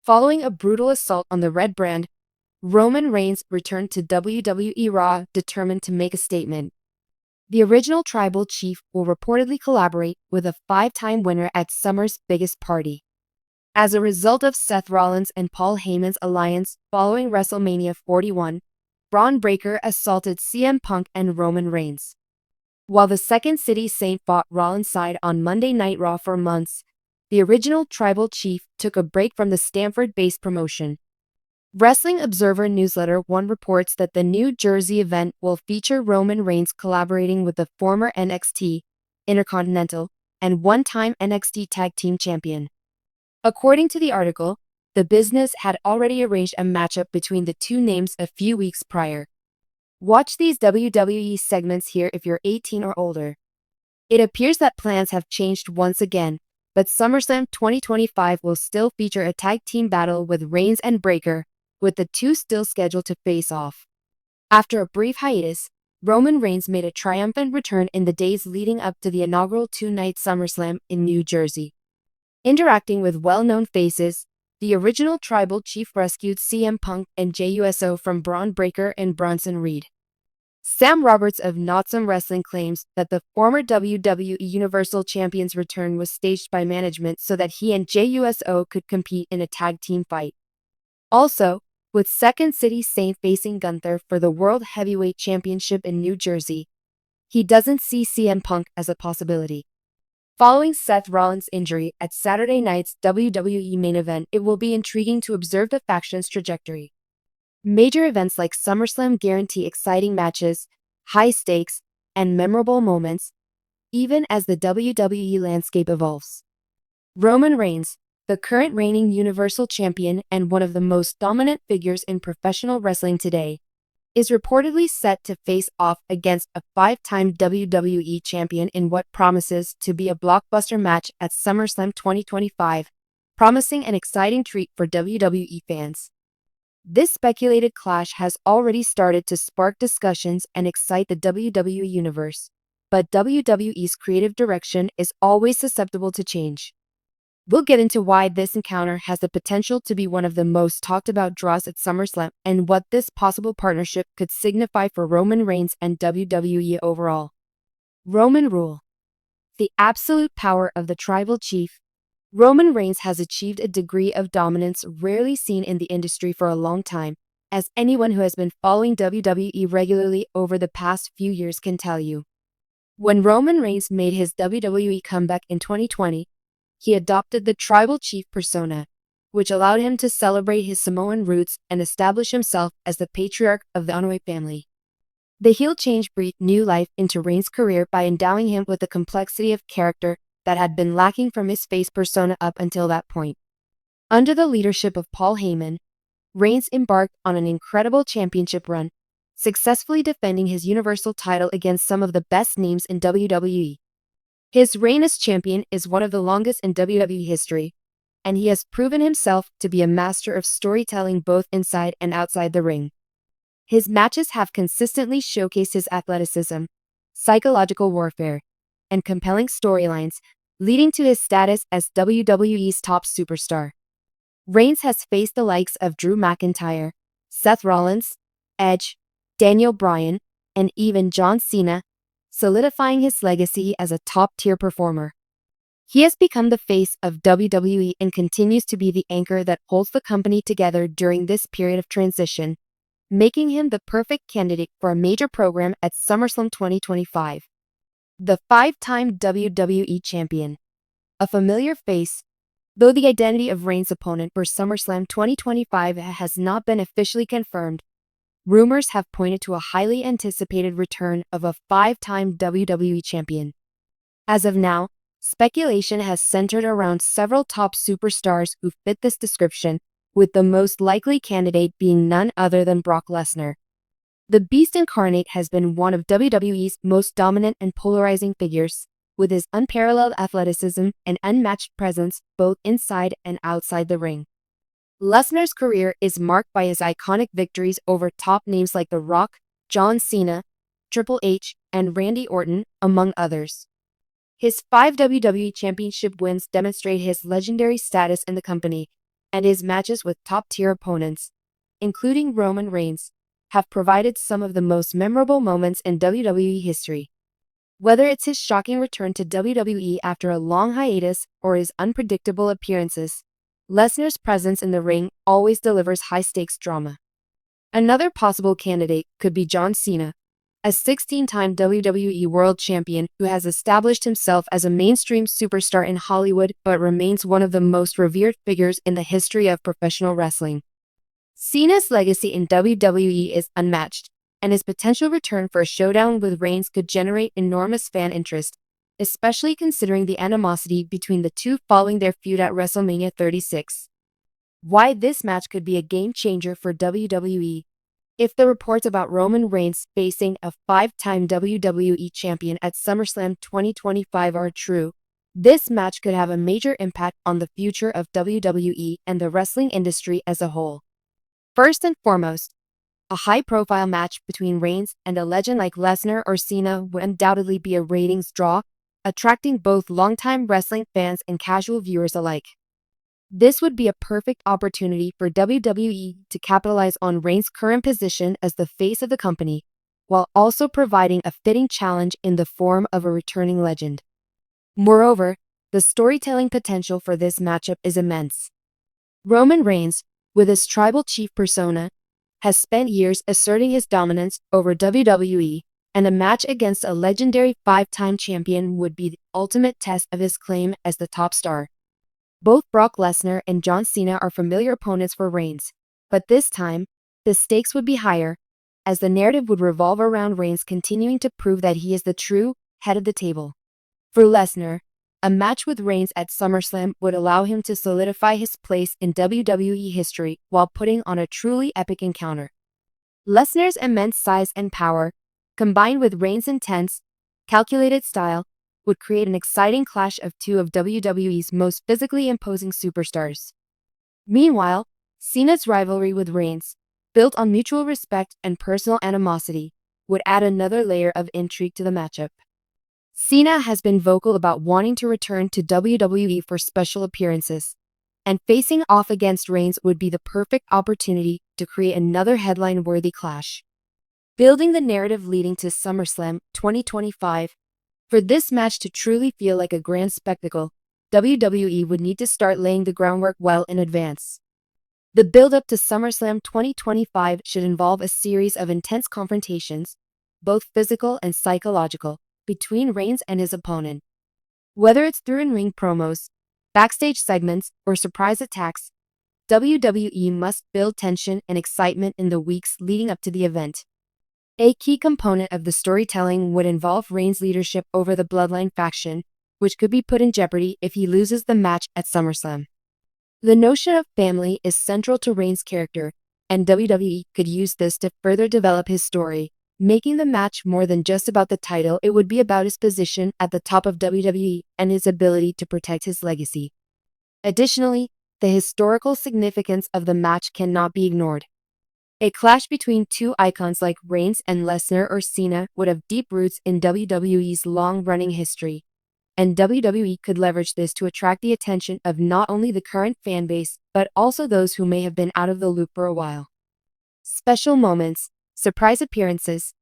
Following a brutal assault on the Red brand, Roman Reigns returned to WWE Raw determined to make a statement. The original tribal chief will reportedly collaborate with a five-time winner at Summer's biggest party. As a result of Seth Rollins and Paul Heyman's alliance following WrestleMania 41, Braun Breaker assaulted CM Punk and Roman Reigns. While the Second City Saint fought Rollins' side on Monday Night Raw for months, the original tribal chief took a break from the Stamford-based promotion. Wrestling Observer Newsletter 1 reports that the New Jersey event will feature Roman Reigns collaborating with the former NXT, Intercontinental, and one-time NXT Tag Team Champion. According to the article, the business had already arranged a matchup between the two names a few weeks prior. Watch these WWE segments here if you're 18 or older. It appears that plans have changed once again, but SummerSlam 2025 will still feature a tag team battle with Reigns and Breaker, with the two still scheduled to face off. After a brief hiatus, Roman Reigns made a triumphant return in the days leading up to the inaugural two-night SummerSlam in New Jersey. Interacting with well-known faces, the original tribal chief rescued CM Punk and Jey Uso from Braun Breaker and Bronson Reed. Sam Roberts of Not Some Wrestling claims that the former WWE Universal Champion's return was staged by management so that he and Jey Uso could compete in a tag team fight. Also, with Second City Saint facing Gunther for the World Heavyweight Championship in New Jersey, he doesn't see CM Punk as a possibility. Following Seth Rollins' injury at Saturday night's WWE main event, it will be intriguing to observe the faction's trajectory. Major events like SummerSlam guarantee exciting matches, high stakes, and memorable moments, even as the WWE landscape evolves. Roman Reigns, the current reigning Universal Champion and one of the most dominant figures in professional wrestling today, is reportedly set to face off against a five-time WWE champion in what promises to be a blockbuster match at SummerSlam 2025, promising an exciting treat for WWE fans. This speculated clash has already started to spark discussions and excite the WWE universe, but WWE's creative direction is always susceptible to change. We'll get into why this encounter has the potential to be one of the most talked about draws at SummerSlam and what this possible partnership could signify for Roman Reigns and WWE overall. Roman rule. The absolute power of the tribal chief. Roman Reigns has achieved a degree of dominance rarely seen in the industry for a long time, as anyone who has been following WWE regularly over the past few years can tell you. When Roman Reigns made his WWE comeback in 2020, he adopted the tribal chief persona, which allowed him to celebrate his Samoan roots and establish himself as the patriarch of the Anoa'i family. The heel change breathed new life into Reigns' career by endowing him with the complexity of character that had been lacking from his face persona up until that point. Under the leadership of Paul Heyman, Reigns embarked on an incredible championship run, successfully defending his Universal title against some of the best names in WWE. His reign as champion is one of the longest in WWE history, and he has proven himself to be a master of storytelling both inside and outside the ring. His matches have consistently showcased his athleticism, psychological warfare, and compelling storylines, leading to his status as WWE's top superstar. Reigns has faced the likes of Drew McIntyre, Seth Rollins, Edge, Daniel Bryan, and even John Cena, solidifying his legacy as a top-tier performer. He has become the face of WWE and continues to be the anchor that holds the company together during this period of transition, making him the perfect candidate for a major program at SummerSlam 2025. The five-time WWE champion. A familiar face, though the identity of Reigns' opponent for SummerSlam 2025 has not been officially confirmed. Rumors have pointed to a highly anticipated return of a five-time WWE champion. As of now, speculation has centered around several top superstars who fit this description, with the most likely candidate being none other than Brock Lesnar. The Beast Incarnate has been one of WWE's most dominant and polarizing figures, with his unparalleled athleticism and unmatched presence both inside and outside the ring. Lesnar's career is marked by his iconic victories over top names like The Rock, John Cena, Triple H, and Randy Orton, among others. His 5 WWE Championship wins demonstrate his legendary status in the company, and his matches with top-tier opponents, including Roman Reigns, have provided some of the most memorable moments in WWE history. Whether it's his shocking return to WWE after a long hiatus or his unpredictable appearances, Lesnar's presence in the ring always delivers high-stakes drama. Another possible candidate could be John Cena, a 16-time WWE World Champion who has established himself as a mainstream superstar in Hollywood but remains one of the most revered figures in the history of professional wrestling. Cena's legacy in WWE is unmatched, and his potential return for a showdown with Reigns could generate enormous fan interest, especially considering the animosity between the two following their feud at WrestleMania 36. Why this match could be a game-changer for WWE. If the reports about Roman Reigns facing a 5-time WWE champion at SummerSlam 2025 are true, this match could have a major impact on the future of WWE and the wrestling industry as a whole. First and foremost, a high-profile match between Reigns and a legend like Lesnar or Cena would undoubtedly be a ratings draw, attracting both longtime wrestling fans and casual viewers alike. This would be a perfect opportunity for WWE to capitalize on Reigns' current position as the face of the company, while also providing a fitting challenge in the form of a returning legend. Moreover, the storytelling potential for this matchup is immense. Roman Reigns, with his tribal chief persona, has spent years asserting his dominance over WWE, and a match against a legendary 5-time champion would be the ultimate test of his claim as the top star. Both Brock Lesnar and John Cena are familiar opponents for Reigns, but this time, the stakes would be higher, as the narrative would revolve around Reigns continuing to prove that he is the true head of the table. For Lesnar, a match with Reigns at SummerSlam would allow him to solidify his place in WWE history while putting on a truly epic encounter. Lesnar's immense size and power, combined with Reigns' intense, calculated style, would create an exciting clash of two of WWE's most physically imposing superstars. Meanwhile, Cena's rivalry with Reigns, built on mutual respect and personal animosity, would add another layer of intrigue to the matchup. Cena has been vocal about wanting to return to WWE for special appearances, and facing off against Reigns would be the perfect opportunity to create another headline-worthy clash. Building the narrative leading to SummerSlam 2025. For this match to truly feel like a grand spectacle, WWE would need to start laying the groundwork well in advance. The build-up to SummerSlam 2025 should involve a series of intense confrontations, both physical and psychological, between Reigns and his opponent. Whether it's through in-ring promos, backstage segments, or surprise attacks, WWE must build tension and excitement in the weeks leading up to the event. A key component of the storytelling would involve Reigns' leadership over the Bloodline faction, which could be put in jeopardy if he loses the match at SummerSlam. The notion of family is central to Reigns' character, and WWE could use this to further develop his story, making the match more than just about the title. It would be about his position at the top of WWE and his ability to protect his legacy. Additionally, the historical significance of the match cannot be ignored. A clash between two icons like Reigns and Lesnar or Cena would have deep roots in WWE's long-running history, and WWE could leverage this to attract the attention of not only the current fan base, but also those who may have been out of the loop for a while. Special moments, surprise appearances,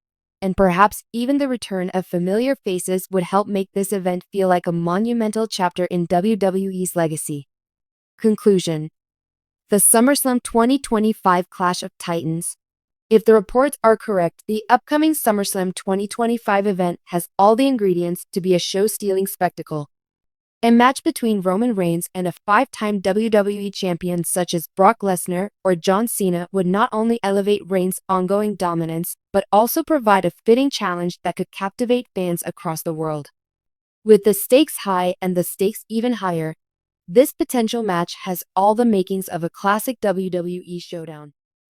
and perhaps even the return of familiar faces would help make this event feel like a monumental chapter in WWE's legacy. Conclusion. The SummerSlam 2025 Clash of Titans. If the reports are correct, the upcoming SummerSlam 2025 event has all the ingredients to be a show-stealing spectacle. A match between Roman Reigns and a 5-time WWE champion such as Brock Lesnar or John Cena would not only elevate Reigns' ongoing dominance, but also provide a fitting challenge that could captivate fans across the world. With the stakes high and the stakes even higher, this potential match has all the makings of a classic WWE showdown.